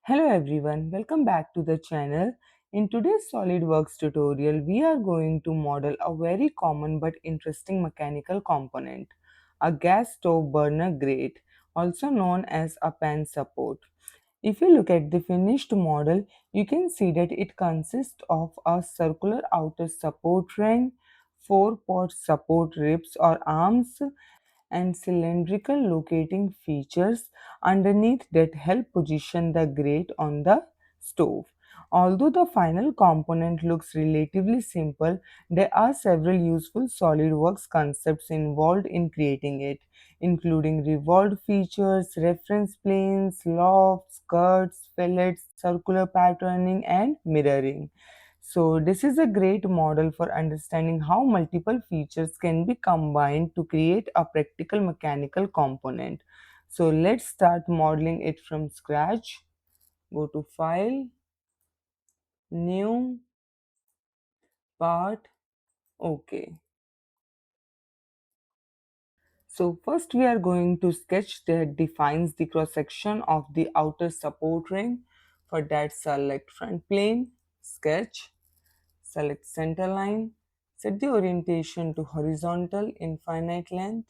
Hello everyone, welcome back to the channel. In today's SolidWorks tutorial, we are going to model a very common but interesting mechanical component, a gas stove burner grate, also known as a pan support. If you look at the finished model, you can see that it consists of a circular outer support ring, four pot support ribs or arms, and cylindrical locating features underneath that help position the grate on the stove. Although the final component looks relatively simple, there are several useful SolidWorks concepts involved in creating it, including revolved features, reference planes, lofts, cuts, fillets, circular patterning, and mirroring. So this is a great model for understanding how multiple features can be combined to create a practical mechanical component. So let's start modeling it from scratch. Go to File, New, Part, OK. So first we are going to sketch that defines the cross section of the outer support ring. For that, select front plane, sketch, select center line, set the orientation to horizontal infinite length,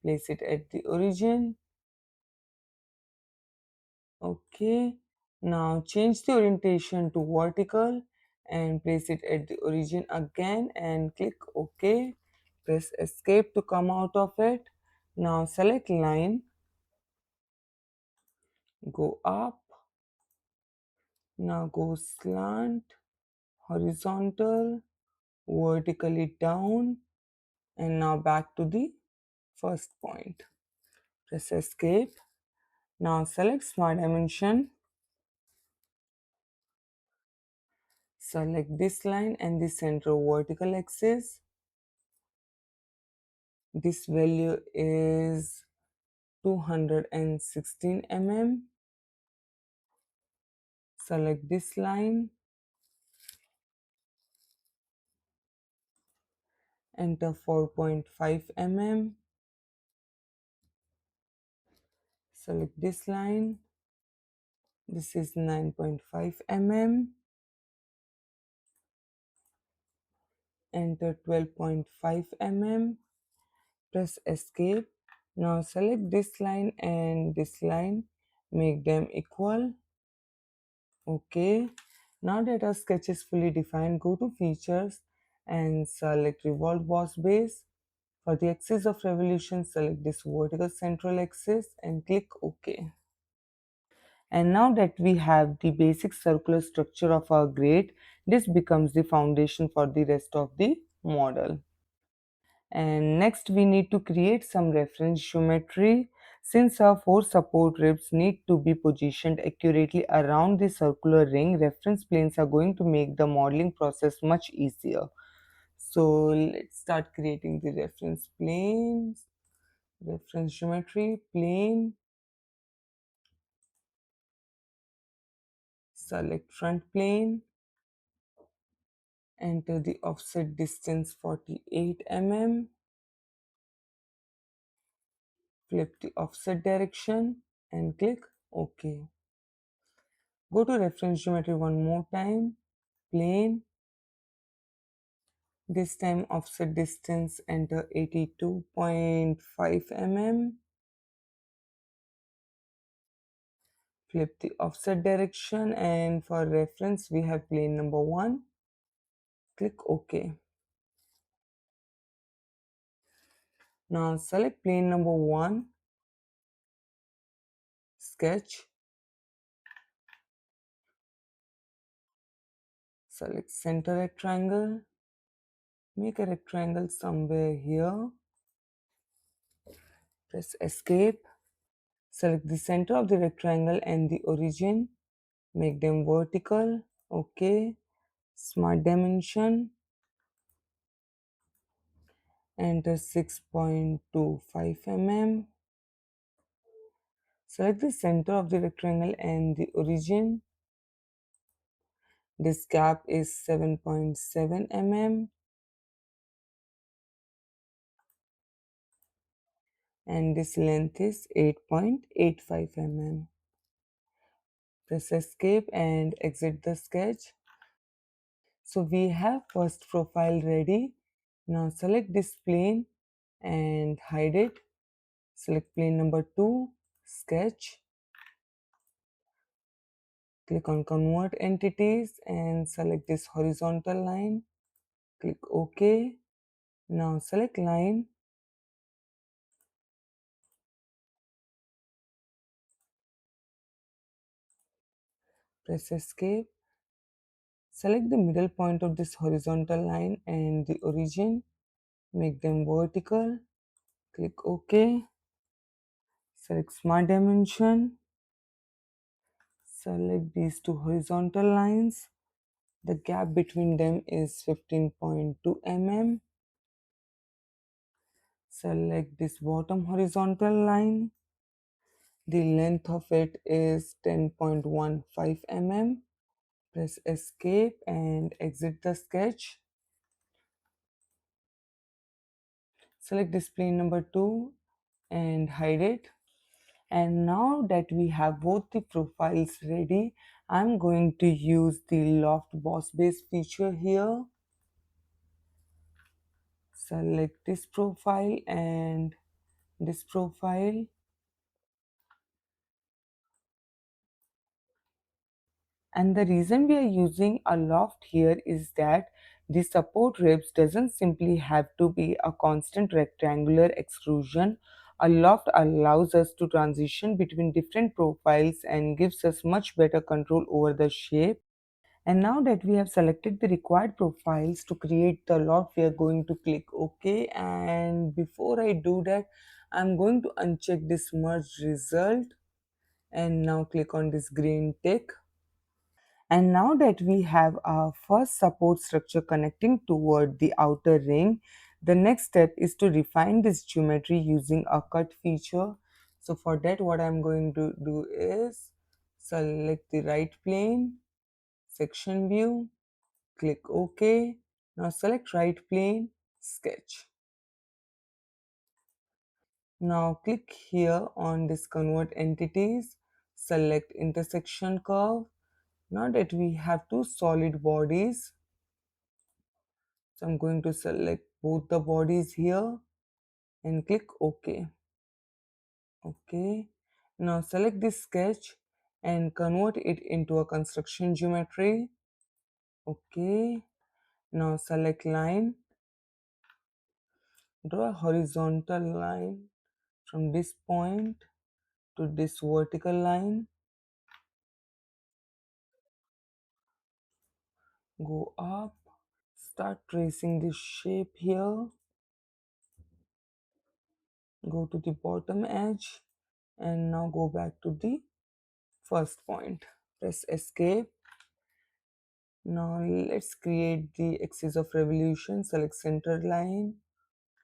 place it at the origin. Okay, now change the orientation to vertical and place it at the origin again and click OK. Press escape to come out of it. Now select line, go up, now go slant, horizontal, vertically down, and now back to the first point. Press escape. Now select smart dimension, select this line and the center vertical axis. This value is 216 mm. Select this line, enter 4.5 mm. Select this line, this is 9.5 mm. Enter 12.5 mm. Press escape. Now select this line and this line, make them equal. Okay. Now that our sketch is fully defined, go to features and select revolve boss base. For the axis of revolution, select this vertical central axis and click OK. And now that we have the basic circular structure of our grate, this becomes the foundation for the rest of the model. And next we need to create some reference geometry. Since our four support ribs need to be positioned accurately around the circular ring, reference planes are going to make the modeling process much easier. So let's start creating the reference planes. Reference geometry, plane, select front plane, enter the offset distance 48 mm, flip the offset direction and click OK. Go to reference geometry one more time, plane, this time offset distance, enter 82.5 mm, flip the offset direction, and for reference we have plane number 1, click OK. Now select plane number 1, sketch, select center rectangle, make a rectangle somewhere here, press escape, select the center of the rectangle and the origin, make them vertical, OK, smart dimension, enter 6.25 mm, select the center of the rectangle and the origin, this gap is 7.7 mm and this length is 8.85 mm. Press escape and exit the sketch. So we have first profile ready. Now select this plane and hide it. Select plane number 2, sketch. Click on convert entities and select this horizontal line. Click OK. Now select line. Press escape. Select the middle point of this horizontal line and the origin. Make them vertical. Click OK. Select smart dimension. Select these two horizontal lines. The gap between them is 15.2 mm. Select this bottom horizontal line. The length of it is 10.15 mm. Press escape and exit the sketch. Select this plane number 2 and hide it. And now that we have both the profiles ready, I'm going to use the Loft Boss Base feature here. Select this profile and this profile. And the reason we are using a loft here is that the support ribs doesn't simply have to be a constant rectangular extrusion. A loft allows us to transition between different profiles and gives us much better control over the shape. And now that we have selected the required profiles to create the loft, we are going to click OK. And before I do that, I'm going to uncheck this merge result and now click on this green tick. And now that we have our first support structure connecting toward the outer ring, the next step is to refine this geometry using a cut feature. So for that, what I'm going to do is select the right plane, section view, click OK. Now select right plane, sketch. Now click here on this convert entities, select intersection curve. Now that we have two solid bodies, so I'm going to select both the bodies here and click OK. OK. Now select this sketch and convert it into a construction geometry. OK. Now select line. Draw a horizontal line from this point to this vertical line. Go up. Start tracing this shape here. Go to the bottom edge and now go back to the first point. Press escape. Now let's create the axis of revolution. Select center line,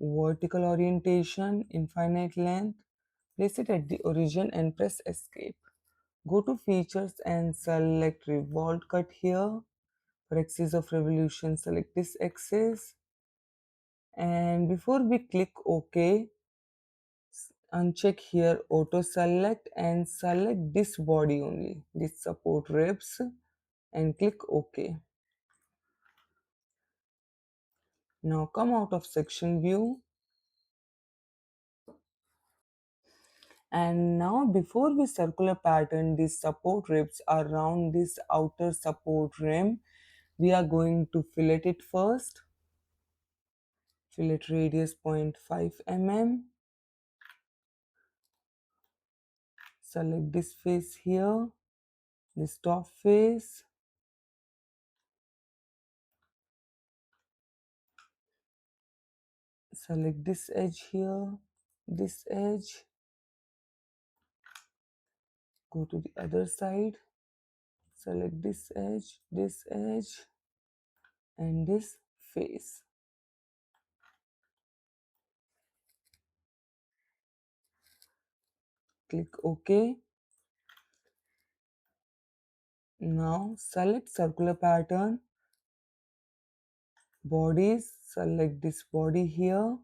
vertical orientation, infinite length. Place it at the origin and press escape. Go to features and select revolved cut here. For axis of revolution, select this axis. And before we click OK, uncheck here auto select and select this body only, this support ribs, and click OK. Now come out of section view. And now before we circular pattern these support ribs around this outer support rim, we are going to fillet it first. Fillet radius 0.5 mm. Select this face here, this top face. Select this edge here, this edge. Go to the other side. Select this edge, and this face. Click OK. Now select circular pattern. Bodies, select this body here.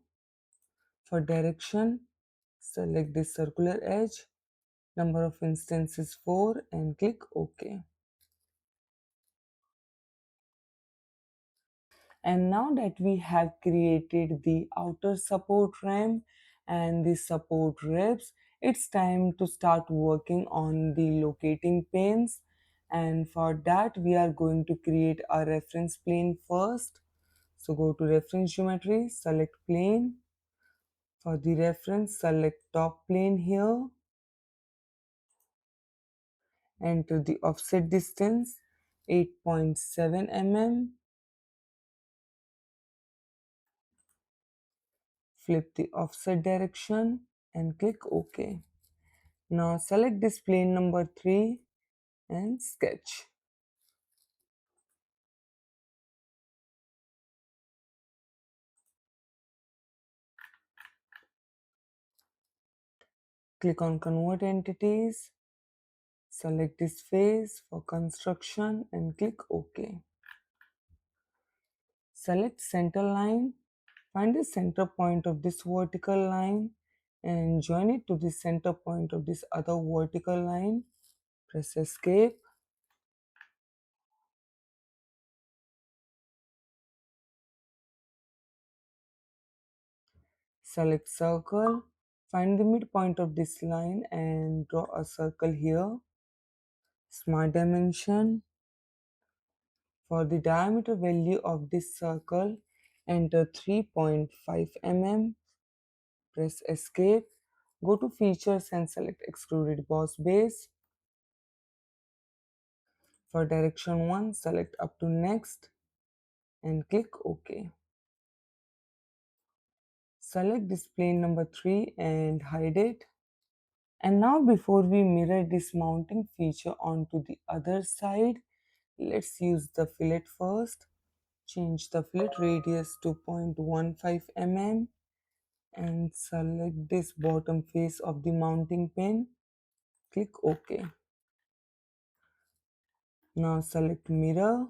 For direction, select this circular edge. Number of instances 4 and click OK. And now that we have created the outer support ram and the support ribs, it's time to start working on the locating planes. And for that, we are going to create a reference plane first. So go to reference geometry, select plane. For the reference, select top plane here. Enter the offset distance 8.7 mm. Flip the offset direction and click OK. Now select this plane number 3 and sketch. Click on Convert Entities. Select this face for construction and click OK. Select center line. Find the center point of this vertical line and join it to the center point of this other vertical line. Press Escape. Select circle. Find the midpoint of this line and draw a circle here. Smart dimension. For the diameter value of this circle, enter 3.5 mm. Press Escape. Go to Features and select Extruded Boss Base. For direction 1, select up to Next and click OK. Select this plane number 3 and hide it. And now before we mirror this mounting feature onto the other side, let's use the fillet first. Change the fillet radius to 0.15 mm and select this bottom face of the mounting pin. Click OK. Now select mirror.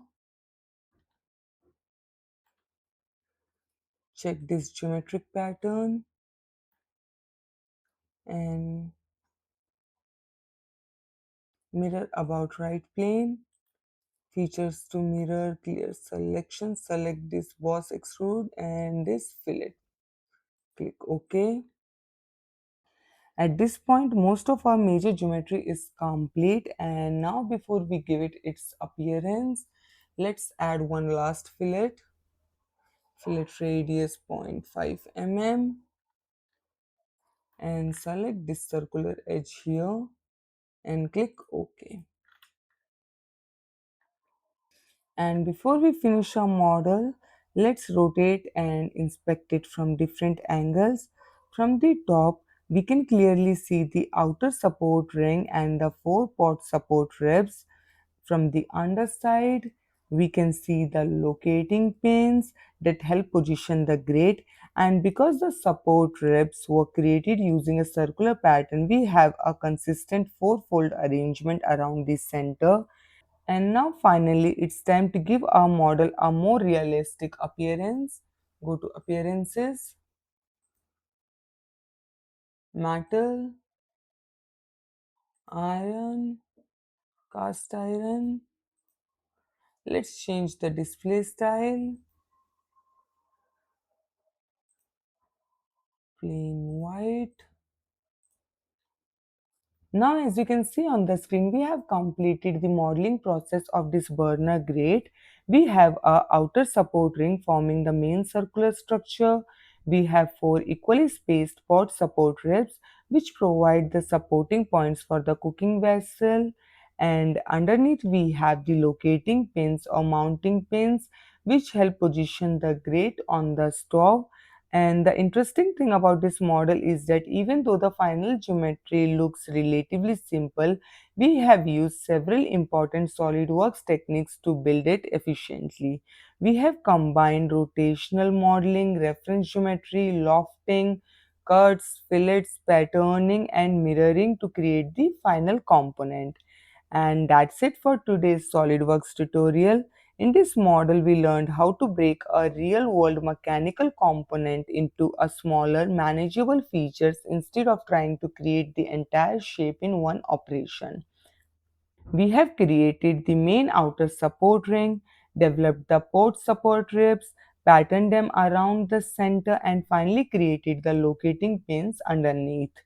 Check this geometric pattern and mirror about right plane. Features to mirror clear selection. Select this Boss-Extrude and this fillet. Click OK. At this point, most of our major geometry is complete, and now before we give it its appearance, let's add one last fillet. Fillet radius 0.5 mm and select this circular edge here and click OK. And before we finish our model, let's rotate and inspect it from different angles. From the top, we can clearly see the outer support ring and the 4-pot support ribs. From the underside, we can see the locating pins that help position the grate. And because the support ribs were created using a circular pattern, we have a consistent 4-fold arrangement around the center. And now finally, it's time to give our model a more realistic appearance. Go to Appearances, Metal, Iron, Cast Iron. Let's change the display style, plain white. Now, as you can see on the screen, we have completed the modeling process of this burner grate. We have a outer support ring forming the main circular structure. We have 4 equally spaced pot support ribs which provide the supporting points for the cooking vessel. And underneath we have the locating pins or mounting pins which help position the grate on the stove. And the interesting thing about this model is that even though the final geometry looks relatively simple, we have used several important SolidWorks techniques to build it efficiently. We have combined rotational modeling, reference geometry, lofting, cuts, fillets, patterning, and mirroring to create the final component. And that's it for today's SolidWorks tutorial. In this model, we learned how to break a real-world mechanical component into a smaller, manageable features instead of trying to create the entire shape in one operation. We have created the main outer support ring, developed the port support ribs, patterned them around the center, and finally created the locating pins underneath.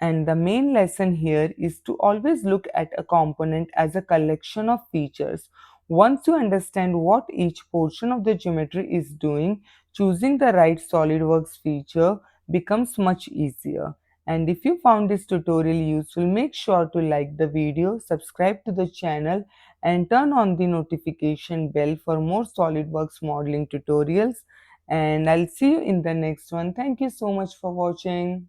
And the main lesson here is to always look at a component as a collection of features. Once you understand what each portion of the geometry is doing, choosing the right SolidWorks feature becomes much easier. And if you found this tutorial useful, make sure to like the video, subscribe to the channel, and turn on the notification bell for more SolidWorks modeling tutorials. And I'll see you in the next one. Thank you so much for watching.